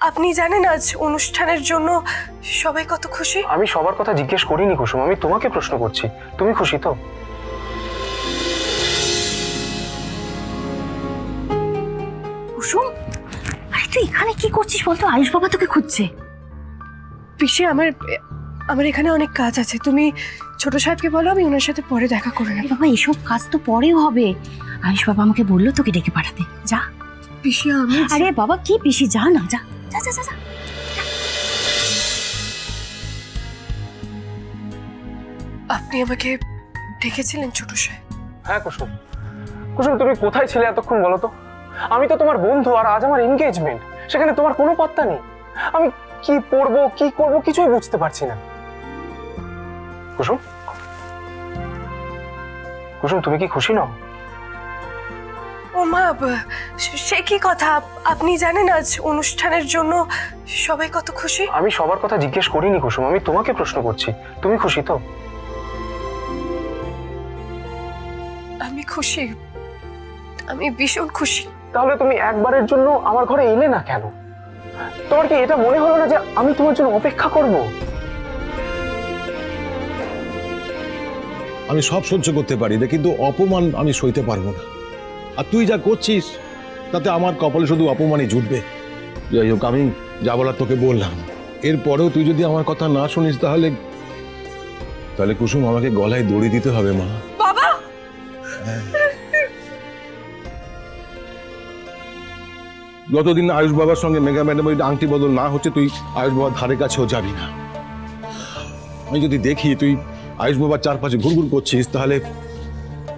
আপনি জানেন আজ অনুষ্ঠানের জন্য সবাই কত খুশি। আমি সবার কথা জিজ্ঞেস করিনি কুসুম, আমি তোমাকে প্রশ্ন করছি, তুমি খুশি তো? কুসুম, আরে তুই এখানে কি করছিস বলতো? আয়ুষ বাবা তোকে খুঁজছে। পিসি আমার এখানে অনেক কাজ আছে, তুমি ছোট সাহেবকে বলো আমি ওনার সাথে পরে দেখা করে নেব। বাবা এসব কাজ তো পরেও হবে। আয়ুষ বাবা আমাকে বললো তোকে ডেকে পাঠাতে। যা। পিসি আমি আরে বাবা কি পিসি, যা না, যা যা যা যা, যা। আপনি আমাকে ডেকেছিলেন ছোট সাহেব? হ্যাঁ কুসুম, কুসুম তুমি কোথায় ছিলে এতক্ষণ বলো তো? আমি তো তোমার বন্ধু, আর আজ আমার এনগেজমেন্ট, সেখানে তোমার কোনো পাত্তা নেই। আমি কি পড়বো কি করবো কিছুই বুঝতে পারছি না। কুসুম, কুসুম তুমি কি খুশি নও? ও মা, সে কি কথা? আপনি জানেন আজ অনুষ্ঠানের জন্য সবাই কত খুশি। আমি সবার কথা জিজ্ঞেস করিনি কুসুম, আমি তোমাকে প্রশ্ন করছি, তুমি খুশি তো? আমি খুশি, আমি ভীষণ খুশি। তাহলে তুমি একবারের জন্য আমার ঘরে এলে না কেন? তোমার কি এটা মনে হলো না যে আমি তোমার জন্য অপেক্ষা করব? আমি সব সহ্য করতে পারি রে, কিন্তু অপমান আমি সইতে পারবো না। আর তুই যা করছিস তাতে আমার কপালে শুধু অপমানই জুটবে। যাই হোক, আমি যা বলার তোকে বললাম। এরপরেও তুই যদি আমার কথা না শুনিস তাহলে তাহলে কুসুম আমাকে গলায় দড়ি দিতে হবে মা। বাবা, যতদিন না আয়ুষ বাবার সঙ্গে মেগা ম্যাডামের আংটি বদল না হচ্ছে তুই আয়ুষ বাবার ধারে কাছেও যাবি না। আমি যদি দেখি তুই আয়ুষ বাবার চারপাশে ঘুরঘুর করছিস তাহলে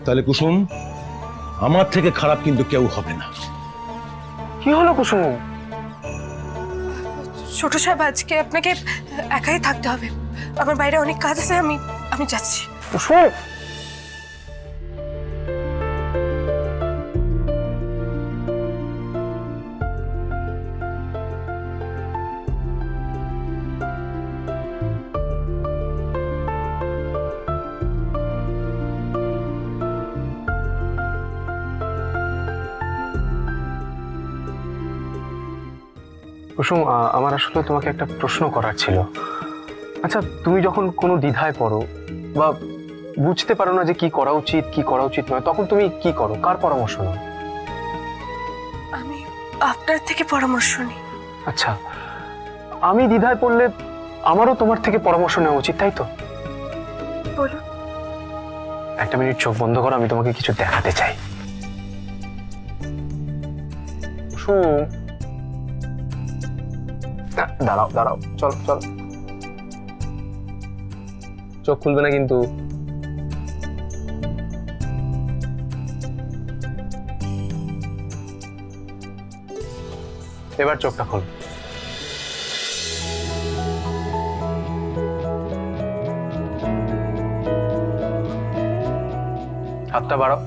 তাহলে কুসুম আমার থেকে খারাপ কিন্তু কেউ হবে না। কি হলো কুসুম? ছোট সাহেব আজকে আপনাকে একাই থাকতে হবে, আমার বাইরে অনেক কাজ আছে, আমি যাচ্ছি। কুসুম, কুসুম আমার আসলে তোমাকে একটা প্রশ্ন করার ছিল। আচ্ছা, তুমি যখন কোনো দ্বিধায় পড়ো বা বুঝতে পারো না যে কি করা উচিত কি করা উচিত নয়, তখন তুমি কি করো, কার পরামর্শ নাও? আমি আপনার থেকে পরামর্শ নিই। আচ্ছা, আমি দ্বিধায় পড়লে আমারও তোমার থেকে পরামর্শ নেওয়া উচিত, তাই তো? বলুন। একটা মিনিট চোখ বন্ধ করো, আমি তোমাকে কিছু দেখাতে চাই। কুসুম, দাঁড়াও দাঁড়াও, চলো চলো, চোখ খুলবে না কিন্তু। এবার চোখটা খোল। হাতটা বাড়াও।